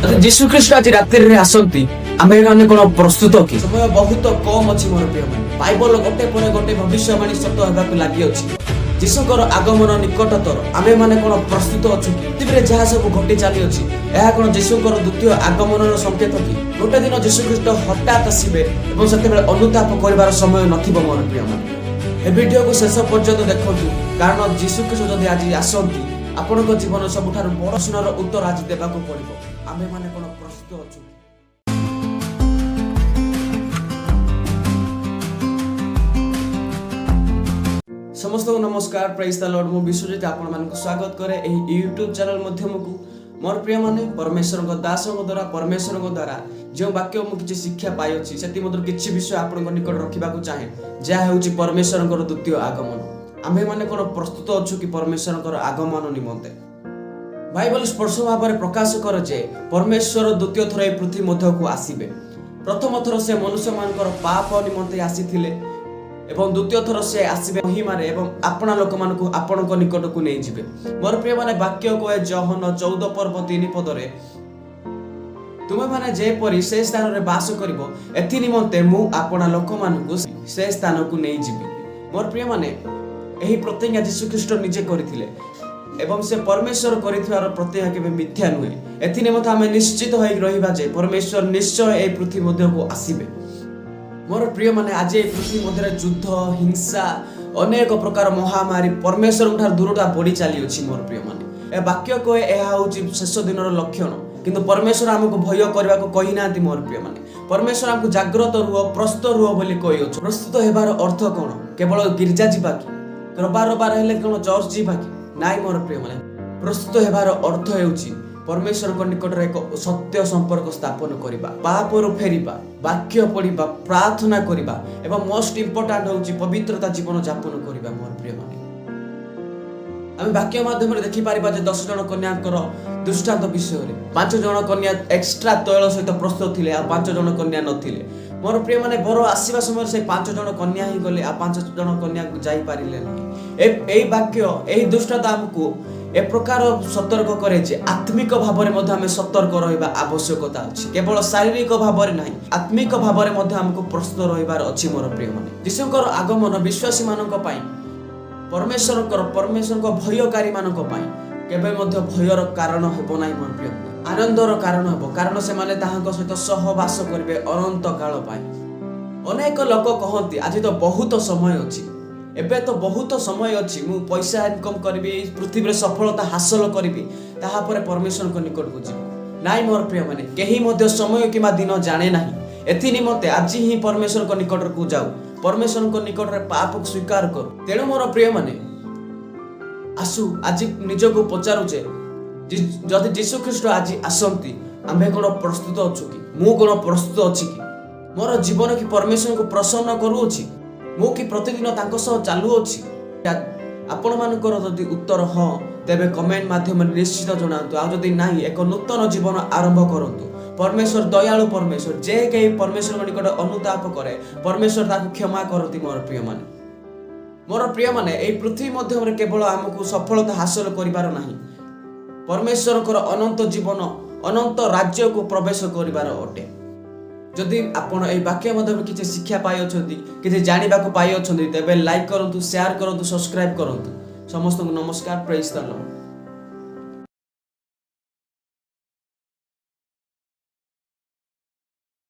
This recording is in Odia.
ଯୀଶୁ ଖ୍ରୀଷ୍ଟ ଆଜି ରାତ୍ରିରେ ଆସନ୍ତି, ଆମେ ମାନେ କଣ ପ୍ରସ୍ତୁତ କି? ସମୟ ବହୁତ କମ ଅଛି ମୋର ପ୍ରିୟମାନେ। ବାଇବଲ ଗୋଟେ ପରେ ଗୋଟେ ଭବିଷ୍ୟବାଣୀ ସତ ହେବାକୁ ଲାଗିଅଛି। ଯୀଶୁଙ୍କର ଆଗମନ ନିକଟତର। ଆମେ ମାନେ କଣ ପ୍ରସ୍ତୁତ ଅଛୁ କି? ପୃଥିବୀରେ ଯାହା ସବୁ ଘଟି ଚାଲିଅଛି, ଏହା କଣ ଯୀଶୁଙ୍କର ଦ୍ୱିତୀୟ ଆଗମନର ସଂକେତ କି? ଗୋଟେ ଦିନ ଯୀଶୁ ଖ୍ରୀଷ୍ଟ ହଠାତ୍ ଆସିବେ ଏବଂ ସେତେବେଳେ ଅନୁତାପ କରିବାର ସମୟ ନଥିବ ମୋର ପ୍ରିୟମାନେ। ଏ ଭିଡିଓକୁ ଶେଷ ପର୍ଯ୍ୟନ୍ତ ଦେଖନ୍ତୁ, କାରଣ ଯୀଶୁ ଖ୍ରୀଷ୍ଟ ଯଦି ଆଜି ଆସନ୍ତି, ଆପଣଙ୍କ ଜୀବନ ସବୁଠାରୁ ବଡ଼ ପ୍ରଶ୍ନର ଉତ୍ତର ଆଜି ଦେବାକୁ ପଡ଼ିବ। ଆମେ ମାନେ କଣ ପ୍ରସ୍ତୁତ ଅଛୁ? ସମସ୍ତଙ୍କୁ ନମସ୍କାର, ପ୍ରେଜ୍ ଦ ଲର୍ଡ। ମୁଁ ବିଶ୍ୱଜିତ ଆପଣମାନଙ୍କୁ ସ୍ୱାଗତ କରେ ଏହି ୟୁଟ୍ୟୁବ ଚ୍ୟାନେଲ ମାଧ୍ୟମକୁ। ମୋର ପ୍ରିୟମାନେ, ପରମେଶ୍ୱରଙ୍କ ଦାସଙ୍କ ଦ୍ୱାରା ପରମେଶ୍ୱରଙ୍କ ଦ୍ୱାରା ଯେଉଁ ବାକ୍ୟ ମୁଁ କିଛି ଶିକ୍ଷା ପାଇଅଛି, ସେଥିମଧ୍ୟରୁ କିଛି ବିଷୟ ଆପଣଙ୍କ ନିକଟ ରଖିବାକୁ ଚାହେଁ, ଯାହା ହେଉଛି ପରମେଶ୍ୱରଙ୍କର ଦ୍ୱିତୀୟ ଆଗମନ। ଆମ୍ଭେମାନେ କ'ଣ ପ୍ରସ୍ତୁତ ଅଛୁ କି ପରମେଶ୍ୱରଙ୍କର ଆଗମନ ନିମନ୍ତେ? ବାଇବଲ ସ୍ପଷ୍ଟ ଭାବରେ ପ୍ରକାଶ କରେ ଯେ ପରମେଶ୍ୱର ଦ୍ୱିତୀୟ ଥର ଏହି ପୃଥିବୀ ମଧ୍ୟକୁ ଆସିବେ। ପ୍ରଥମ ଥର ସେ ମନୁଷ୍ୟମାନଙ୍କର ପାପ ନିମନ୍ତେ ଆସିଥିଲେ ଏବଂ ଦ୍ୱିତୀୟ ଥର ସେ ଆସିବେ ମହିମାରେ ଏବଂ ଆପଣା ଲୋକମାନଙ୍କୁ ଆପଣଙ୍କ ନିକଟକୁ ନେଇଯିବେ। ମୋର ପ୍ରିୟମାନେ, ବାକ୍ୟ କହେ ଯୋହନ 14 ପର୍ବ 3 ପଦରେ, ତୁମେମାନେ ଯେପରି ସେ ସ୍ଥାନରେ ବାସ କରିବ, ଏଥି ନିମନ୍ତେ ମୁଁ ଆପଣା ଲୋକମାନଙ୍କୁ ସେ ସ୍ଥାନକୁ ନେଇଯିବି। ମୋର ପ୍ରିୟମାନେ, ଏହି ପ୍ରତିଜ୍ଞା ଯୀଶୁ ଖ୍ରୀଷ୍ଟ ନିଜେ କରିଥିଲେ ଏବଂ ସେ ପରମେଶ୍ୱର କରିଥିବାର ପ୍ରତିଜ୍ଞା କେବେ ମିଥ୍ୟା ନୁହେଁ। ଏଥି ନିମନ୍ତେ ଆମେ ନିଶ୍ଚିତ ହୋଇ ରହିବା ଯେ ପରମେଶ୍ୱର ନିଶ୍ଚୟ ଏହି ପୃଥିବୀ ମଧ୍ୟକୁ ଆସିବେ। ମୋର ପ୍ରିୟମାନେ, ଆଜି ଏହି ପୃଥିବୀ ମଧ୍ୟରେ ଯୁଦ୍ଧ, ହିଂସା, ଅନେକ ପ୍ରକାର ମହାମାରୀ ପରମେଶ୍ୱରଙ୍କ ଠାରୁ ଦୂରତା ବଢି ଚାଲିଅଛି। ମୋର ପ୍ରିୟମାନେ, ଏ ବାକ୍ୟ କହେ ଏହା ହେଉଛି ଶେଷ ଦିନର ଲକ୍ଷଣ, କିନ୍ତୁ ପରମେଶ୍ୱର ଆମକୁ ଭୟ କରିବାକୁ କହିନାହାନ୍ତି। ମୋର ପ୍ରିୟମାନେ, ପରମେଶ୍ୱର ଆମକୁ ଜାଗ୍ରତ ରୁହ, ପ୍ରସ୍ତୁତ ରୁହ ବୋଲି କହିଅଛୁ। ପ୍ରସ୍ତୁତ ହେବାର ଅର୍ଥ କ'ଣ? କେବଳ ଗିର୍ଜା ଯିବା କି? ରବାର ହେଲେ କ'ଣ ଚର୍ଚ୍ଚ ଯିବା କି? ନାଇଁ ମୋର ପ୍ରିୟମାନେ, ପ୍ରସ୍ତୁତ ହେବାର ଅର୍ଥ ହେଉଛି ପରମେଶ୍ୱରଙ୍କ ନିକଟରେ ଏକ ସତ୍ୟ ସମ୍ପର୍କ ସ୍ଥାପନ କରିବା, ପାପରୁ ଫେରିବା, ବାକ୍ୟ ପଢିବା, ପ୍ରାର୍ଥନା କରିବା ଏବଂ ମୋଷ୍ଟ ଇମ୍ପୋର୍ଟାଣ୍ଟ ହେଉଛି ପବିତ୍ରତା ଜୀବନ ଯାପନ କରିବା। ମୋର ପ୍ରିୟମାନେ, ଆମେ ବାକ୍ୟ ମାଧ୍ୟମରେ ଦେଖିପାରିବା ଯେ 10 ଜଣ କନ୍ୟାଙ୍କର ଦୃଷ୍ଟାନ୍ତ ବିଷୟରେ 5 ଜଣ କନ୍ୟା ଏକ୍ସଟ୍ରା ତୈଳ ସହିତ ପ୍ରସ୍ତୁତ ଥିଲେ ଆଉ 5 ଜଣ କନ୍ୟା ନଥିଲେ। ମୋର ପ୍ରିୟମାନେ, ବର ଆସିବା ସମୟରେ ସେ 5 ଜଣ କନ୍ୟା ହିଁ ଗଲେ, ଆଉ 5 ଜଣ କନ୍ୟାକୁ ଯାଇପାରିଲେ ନାହିଁ। ଏହି ବାକ୍ୟ, ଏହି ଦୃଷ୍ଟାନ୍ତ ଆମକୁ ଏ ପ୍ରକାର ସତର୍କ କରେ ଯେ ଆତ୍ମିକ ଭାବରେ ମଧ୍ୟ ଆମେ ସତର୍କ ରହିବା ଆବଶ୍ୟକତା ଅଛି। କେବଳ ଶାରୀରିକ ଭାବରେ ନାହିଁ, ଆତ୍ମିକ ଭାବରେ ମଧ୍ୟ ଆମକୁ ପ୍ରସ୍ତୁତ ରହିବାର ଅଛି। ମୋର ପ୍ରିୟମାନେ, ଯୀଶୁଙ୍କର ଆଗମନ ବିଶ୍ୱାସୀ ମାନଙ୍କ ପାଇଁ, ପରମେଶ୍ୱରଙ୍କ ଭୟକାରୀ ମାନଙ୍କ ପାଇଁ କେବେ ମଧ୍ୟ ଭୟର କାରଣ ହେବ ନାହିଁ। ମୋର ପ୍ରିୟମାନେ, ଆନନ୍ଦର କାରଣ ହେବ, କାରଣ ସେମାନେ ତାହାଙ୍କ ସହିତ ସହବାସ କରିବେ ଅନନ୍ତ କାଳ ପାଇଁ। ଅନେକ ଲୋକ କହନ୍ତି ଆଜି ତ ବହୁତ ସମୟ ଅଛି, ଏବେ ତ ବହୁତ ସମୟ ଅଛି, ମୁଁ ପଇସା ଇନକମ୍ କରିବି, ପୃଥିବୀରେ ସଫଳତା ହାସଲ କରିବି, ତାହାପରେ ପରମେଶ୍ୱରଙ୍କ ନିକଟକୁ ଯିବି। ନାଇଁ ମୋର ପ୍ରିୟମାନେ, କେହି ମଧ୍ୟ ସମୟ କିମ୍ବା ଦିନ ଜାଣେ ନାହିଁ। ଏଥି ନିମନ୍ତେ ଆଜି ହିଁ ପରମେଶ୍ୱରଙ୍କ ନିକଟକୁ ଯାଉ, ପରମେଶ୍ୱରଙ୍କ ନିକଟରେ ପାପକୁ ସ୍ୱୀକାର କରୁ। ତେଣୁ ମୋର ପ୍ରିୟମାନେ, ଆସୁ ଆଜି ନିଜକୁ ପଚାରୁଛେ, ଯଦି ଯୀଶୁ ଖ୍ରୀଷ୍ଟ ଆଜି ଆସନ୍ତି, ଆମ୍ଭେ କ'ଣ ପ୍ରସ୍ତୁତ ଅଛୁ କି? ମୁଁ କ'ଣ ପ୍ରସ୍ତୁତ ଅଛି କି? ମୋର ଜୀବନ କି ପରମେଶ୍ୱରଙ୍କୁ ପ୍ରସନ୍ନ କରୁଅଛି? ମୁଁ କି ପ୍ରତିଦିନ ତାଙ୍କ ସହ ଚାଲୁଅଛି? ଆପଣମାନଙ୍କର ଯଦି ଉତ୍ତର ହଁ, ତେବେ କମେଣ୍ଟ ମାଧ୍ୟମରେ ନିଶ୍ଚିତ ଜଣାନ୍ତୁ। ଆଉ ଯଦି ନାହିଁ, ଏକ ନୂତନ ଜୀବନ ଆରମ୍ଭ କରନ୍ତୁ। ପରମେଶ୍ୱର ଦୟାଳୁ ପରମେଶ୍ୱର, ଯେ କେହି ପରମେଶ୍ୱରଙ୍କ ନିକଟରେ ଅନୁତାପ କରେ, ପରମେଶ୍ୱର ତାକୁ କ୍ଷମା କରନ୍ତି। ମୋର ପ୍ରିୟମାନେ, ଏହି ପୃଥିବୀ ମଧ୍ୟରେ କେବଳ ଆମକୁ ସଫଳତା ହାସଲ କରିବାର ନାହିଁ, ପରମେଶ୍ୱରଙ୍କର ଅନନ୍ତ ଜୀବନ, ଅନନ୍ତ ରାଜ୍ୟକୁ ପ୍ରବେଶ କରିବାର ଅଟେ। ଯଦି ଆପଣ ଏହି ବାକ୍ୟ ମଧ୍ୟରେ କିଛି ଶିକ୍ଷା ପାଇଅଛନ୍ତି, କିଛି ଜାଣିବାକୁ ପାଇଅଛନ୍ତି, ତେବେ ଲାଇକ୍ କରନ୍ତୁ, ସେୟାର କରନ୍ତୁ, ସବସ୍କ୍ରାଇବ୍ କରନ୍ତୁ। ସମସ୍ତଙ୍କୁ ନମସ୍କାର, ପ୍ରେଜ୍ ଦ ଲର୍ଡ।